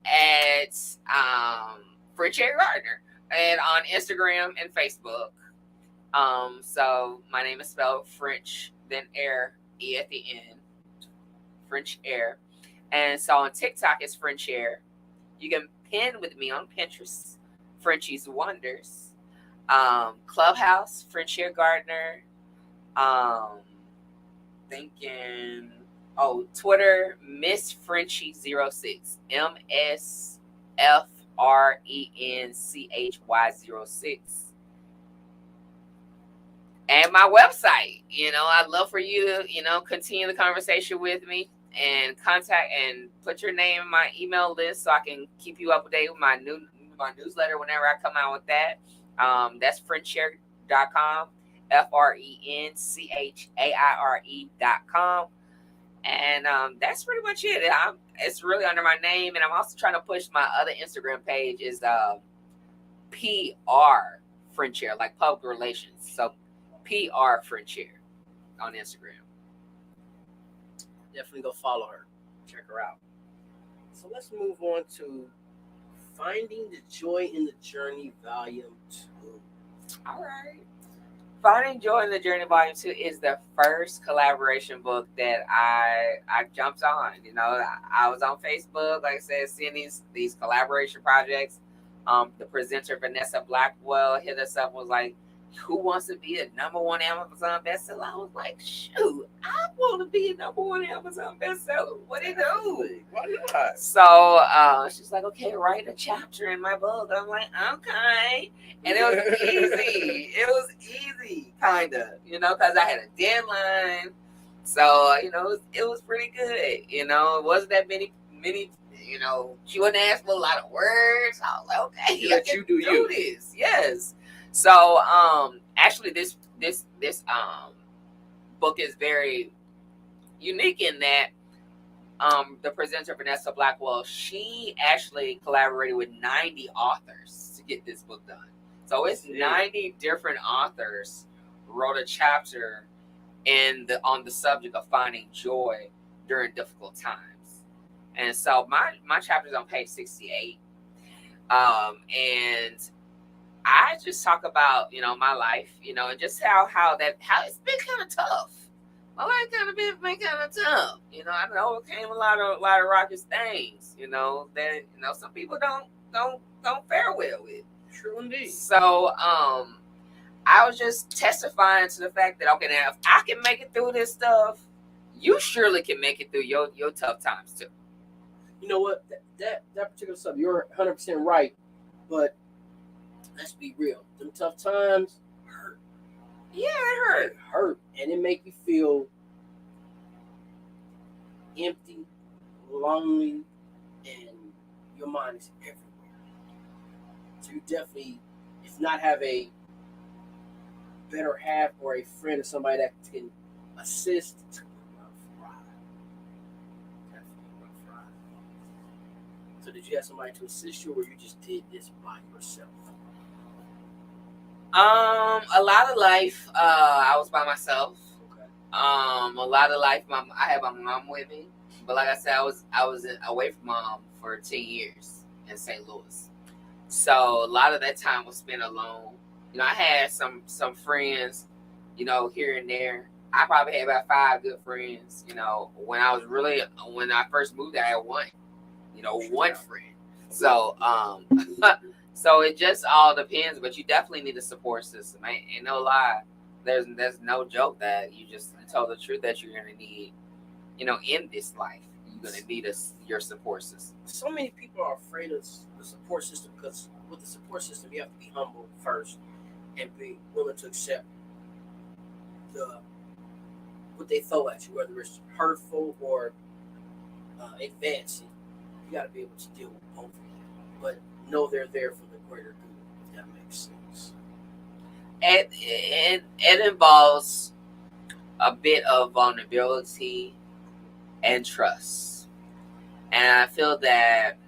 at Frenchaire Gardner, and on Instagram and Facebook. So my name is spelled French, then air, E at the end, Frenchaire. And so on TikTok it's Frenchaire. You can pin with me on Pinterest, Frenchie's Wonders. Clubhouse, Frenchaire Gardner. Twitter, Miss Frenchie06, MSFRENCHY06. And my website, I'd love for you to, continue the conversation with me and contact and put your name in my email list so I can keep you up to date with my newsletter whenever I come out with that. That's Frenchaire.com, FRENCHAIRE.com. And that's pretty much it. It's really under my name, and I'm also trying to push my other Instagram page is PR Frenchaire, like public relations. So PR Frenchaire on Instagram. Definitely go follow her. Check her out. So let's move on to Finding the Joy in the Journey, Volume 2. All right. Finding Joy in the Journey, Volume 2 is the first collaboration book that I jumped on. I was on Facebook, like I said, seeing these collaboration projects. The presenter, Vanessa Blackwell, hit us up and was like, who wants to be a #1 Amazon bestseller? I was like, shoot, I want to be a #1 Amazon bestseller. What do you do? Why not? So she's like, okay, write a chapter in my book. I'm like, okay. And it was easy. It was easy, kind of, because I had a deadline. So, it was pretty good. It wasn't that many, she wouldn't ask for a lot of words. I was like, okay, let you do this. Yes. So, actually, this book is very unique in that the presenter, Vanessa Blackwell, she actually collaborated with 90 authors to get this book done. So it's 90 different authors wrote a chapter on the subject of finding joy during difficult times. And so my chapter is on page 68. And I just talk about, my life, and just how it's been kind of tough. My life been kind of tough. I overcame a lot of rocky things, that, some people don't fare well with. True indeed. So, I was just testifying to the fact that, okay, now if I can make it through this stuff, you surely can make it through your tough times too. You know what? That particular stuff, you're 100% right. But let's be real. Them tough times hurt. Yeah, it hurt. It hurt. And it make you feel empty, lonely, and your mind is everywhere. So you definitely, if not have a better half or a friend or somebody that can assist, it's going to rough ride. Definitely rough ride. So did you have somebody to assist you, or you just did this by yourself? A lot of life, I was by myself. A lot of life. I had my mom with me, but like I said, I was away from mom for 10 years in St. Louis. So a lot of that time was spent alone. You know, I had some friends, you know, here and there. I probably had about 5 good friends. You know, when I first moved there, I had one. You know, one friend. So so it just all depends. But you definitely need a support system. Ain't no lie. There's no joke that you told the truth that you're gonna need. You know, in this life, you're gonna need your support system. So many people are afraid of the support system because with the support system, you have to be humble first and be willing to accept the what they throw at you, whether it's hurtful or advancing. You got to be able to deal with both of them, but know they're there for the greater good. If that makes sense. It involves a bit of vulnerability and trust, and I feel that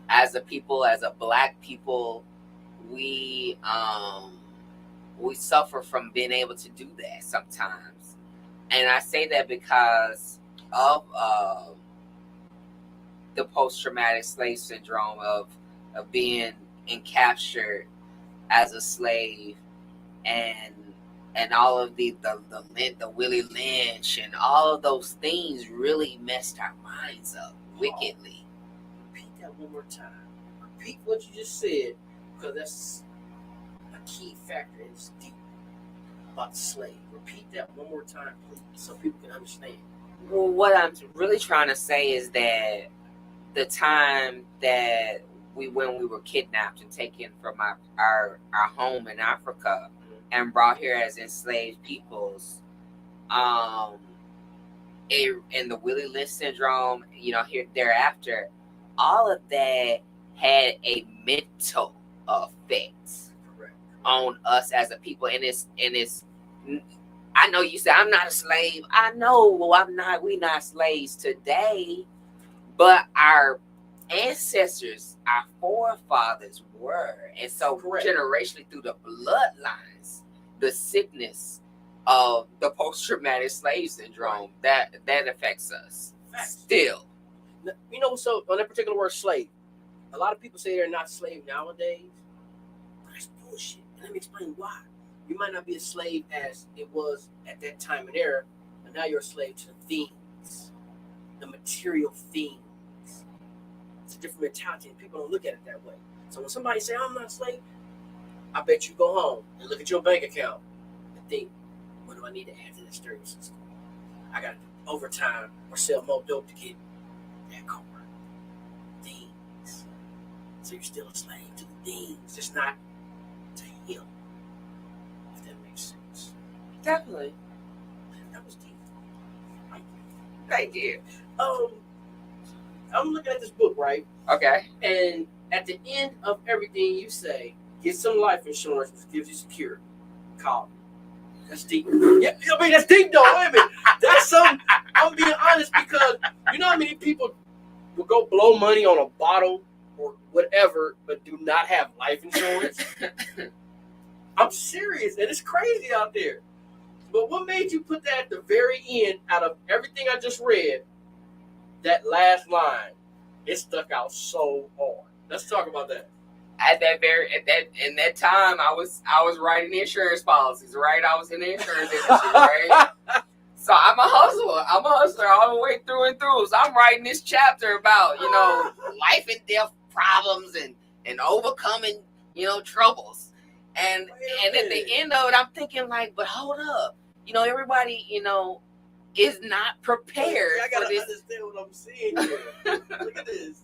as a people, as a black people, we suffer from being able to do that sometimes, and I say that because of the post-traumatic slave syndrome of being captured as a slave, and all of the Willie Lynch and all of those things really messed our minds up wickedly. Repeat that one more time. Repeat what you just said, because that's a key factor in this deep about the slave. Repeat that one more time, please, so people can understand. Well, what I'm really trying to say is that the time that when we were kidnapped and taken from our home in Africa and brought here as enslaved peoples, and the Willie Lynch syndrome, you know, here thereafter, all of that had a mental effect on us as a people, and it's. I know you say I'm not a slave. I know I'm not. We not slaves today, but our ancestors, our forefathers were, and so generationally through the bloodlines, the sickness of the post-traumatic slave syndrome that affects us still. You know, so on that particular word slave, a lot of people say they're not slave nowadays, but that's bullshit. And let me explain why. You might not be a slave as it was at that time and era, but now you're a slave to the things, the material things. It's a different mentality, and people don't look at it that way. So when somebody say, I'm not a slave, I bet you go home and look at your bank account and think, what do I need to add to this sturdy system? I got to do overtime or sell more dope to get that car. Things. So you're still a slave to the things, just not to him. If that makes sense. Definitely. That was deep. Thank you. I'm looking at this book, right? Okay. And at the end of everything you say, get some life insurance which gives you security. Call me. That's deep. Yeah, I mean, that's deep though. Wait a minute. That's something. I'm being honest because you know how many people will go blow money on a bottle or whatever, but do not have life insurance? I'm serious, and it's crazy out there. But what made you put that at the very end out of everything I just read? That last line, it stuck out so hard. Let's talk about that. In that time, I was writing insurance policies, right? I was in the insurance industry, right? So I'm a hustler all the way through and through. So I'm writing this chapter about, you know, life and death problems and overcoming, you know, troubles. And at the end of it, I'm thinking like, but hold up, you know, everybody, you know, is not prepared I gotta for this. understand what I'm seeing here. Look at this.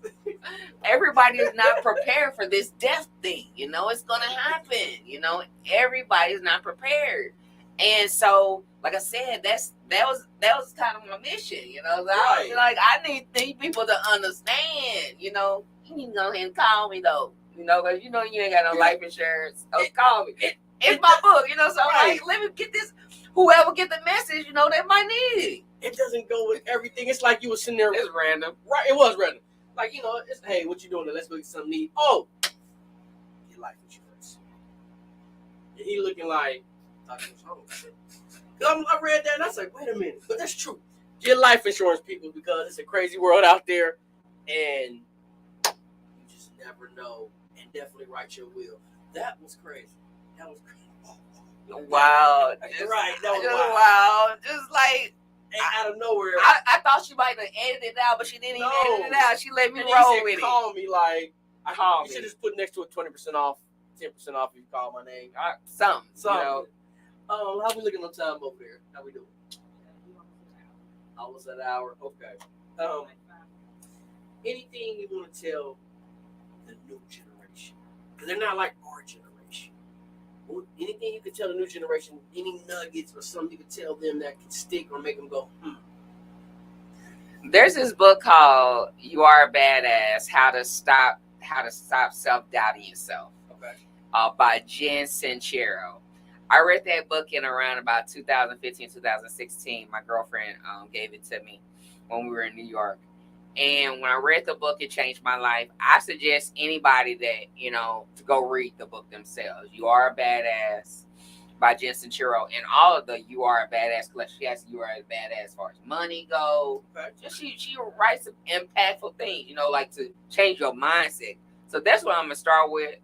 Everybody is not prepared for this death thing. You know, it's gonna happen. You know, everybody's not prepared. And so, like I said, that was kind of my mission. You know, I was like, I need these people to understand. You know, you need to go ahead and call me though. You know, because you know you ain't got no life insurance. So call me. It's my book. You know, so I'm like, let me get this. Whoever get the message, you know, they might need it. It doesn't go with everything. It's like you were sitting there. It's random. Right, it was random. Like, you know, it's, hey, what you doing? Let's go get something to eat. Oh, your life insurance. And he looking like, thought you was home. I read that and I was like, wait a minute, but that's true. Get life insurance, people, because it's a crazy world out there, and you just never know. And definitely write your will. That was crazy. That was crazy. Wow. Right. That was wild. Just like out of nowhere. I thought she might have edited it out, but she didn't even edit it out. She let me roll with it. Call me like Call you me. should just put next to it 20% off, 10% off if you call my name. Something. You know. How we looking on time over there? How we doing? Almost an hour. Okay. Anything you want to tell the new generation? Because they're not like our generation. Anything you could tell the new generation? Any nuggets or something you could tell them that can stick or make them go, There's this book called "You Are a Badass: How to Stop Self-Doubting Yourself." Okay. By Jen Sincero. I read that book in around about 2015, 2016. My girlfriend gave it to me when we were in New York. And when I read the book, it changed my life. I suggest anybody that, to go read the book themselves. You Are a Badass by Jen Sincero. And all of the You Are a Badass collection. She has You Are a Badass as far as money goes. She writes some impactful things, like to change your mindset. So that's what I'm going to start with.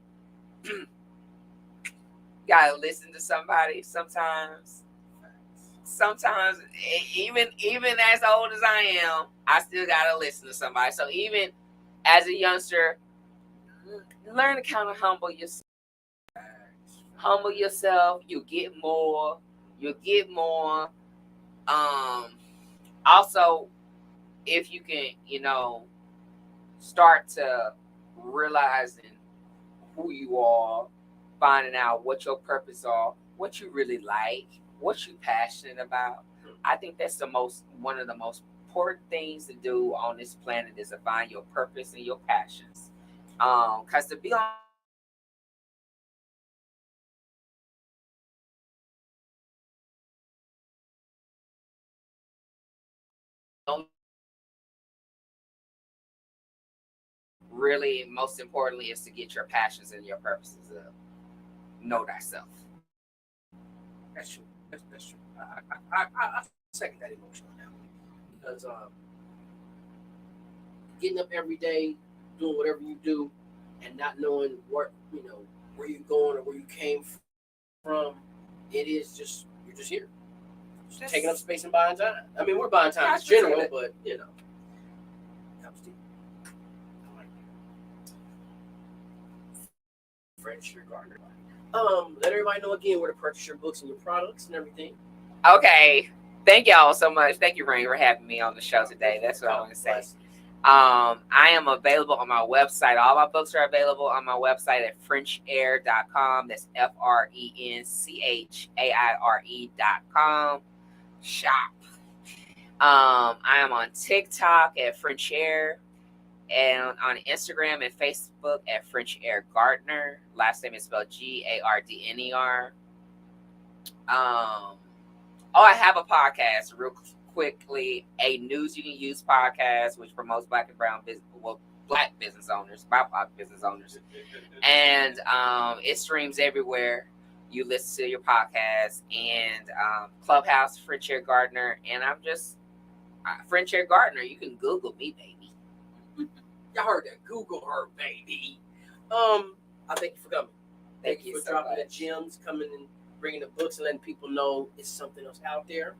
Gotta listen to somebody sometimes. Sometimes, even as old as I am, I still gotta listen to somebody. So even as a youngster, learn to kind of humble yourself. Humble yourself. You get more. Also, if you can, start to realizing who you are, finding out what your purpose are, what you really like, what you're passionate about. I think that's one of the most important things to do on this planet is to find your purpose and your passions. Because to be on really, most importantly, is to get your passions and your purposes up. Know thyself. That's true. That's true. I second that emotion on that one. Because getting up every day, doing whatever you do, and not knowing where you're going or where you came from, it is just you're just here, just taking up space and buying time. I mean, we're buying time in general, but that was deep. I like that. Frenchaire Gardner. Let everybody know again where to purchase your books and your products and everything. Okay. Thank y'all so much. Thank you, Rain, for having me on the show today. That's what I want to say. I am available on my website. All my books are available on my website at Frenchaire.com. That's FRENCHAIRE.com. Shop. I am on TikTok at Frenchaire, and on Instagram and Facebook at Frenchaire Gardner. Last name is spelled Gardner. I have a podcast real quickly, a News You Can Use podcast, which promotes Black and Brown Black business owners, BIPOC business owners. And it streams everywhere you listen to your podcast. And Clubhouse, Frenchaire Gardner. And I'm just Frenchaire Gardner. You can Google me, baby. Y'all heard that. Google her, baby. I thank you for coming. Thank you for so dropping the gems, coming and bringing the books and letting people know it's something else out there.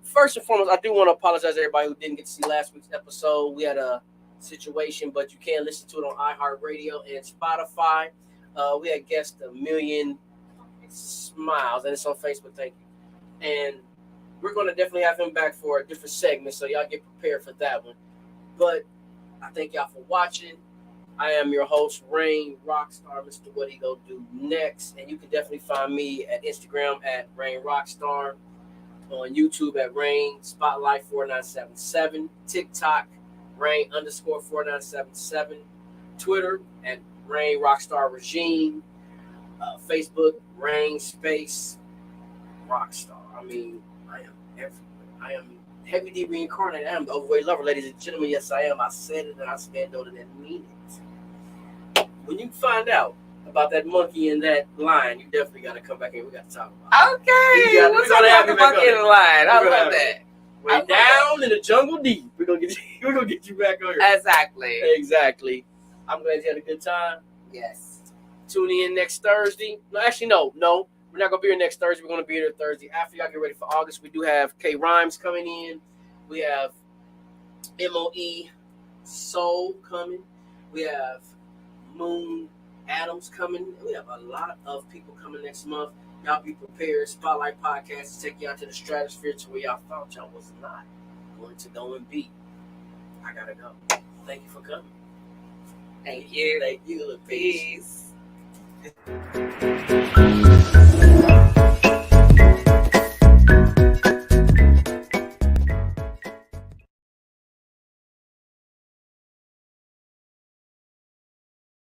First and foremost, I do want to apologize to everybody who didn't get to see last week's episode. We had a situation, but you can listen to it on iHeartRadio and Spotify. We had guest A Million Smiles, and it's on Facebook. Thank you. And we're going to definitely have him back for a different segment, so y'all get prepared for that one. But I thank y'all for watching. I am your host, Rain Rockstar, Mr. What He Go Do Next. And you can definitely find me at Instagram at Rain Rockstar, on YouTube at Rain Spotlight 4977, TikTok Rain _4977, Twitter at Rain Rockstar Regime, Facebook Rain Space Rockstar. I mean, I am everywhere. I am Heavy D reincarnated. I am the overweight lover, ladies and gentlemen. Yes, I am. I said it and I stand on it and mean it. When you find out about that monkey and that lion. You definitely got to come back in. We got to talk about it. Okay, Yeah, we'll we're talk gonna have about the you back monkey on in the line. I We're gonna love have that. Way I love down in the jungle deep. We're gonna get you back on here. Exactly. Exactly. I'm glad you had a good time. Yes. Tune in next Thursday. No, actually, no. We're not gonna be here next Thursday. We're gonna be here Thursday. After y'all get ready for August, we do have K Rhymes coming in. We have MOE Soul coming. We have Moon Adams coming. We have a lot of people coming next month. Y'all be prepared. Spotlight Podcast is taking y'all to the stratosphere to where y'all thought y'all was not going to go and be. I gotta go. Thank you for coming. Thank you. Thank you. Peace.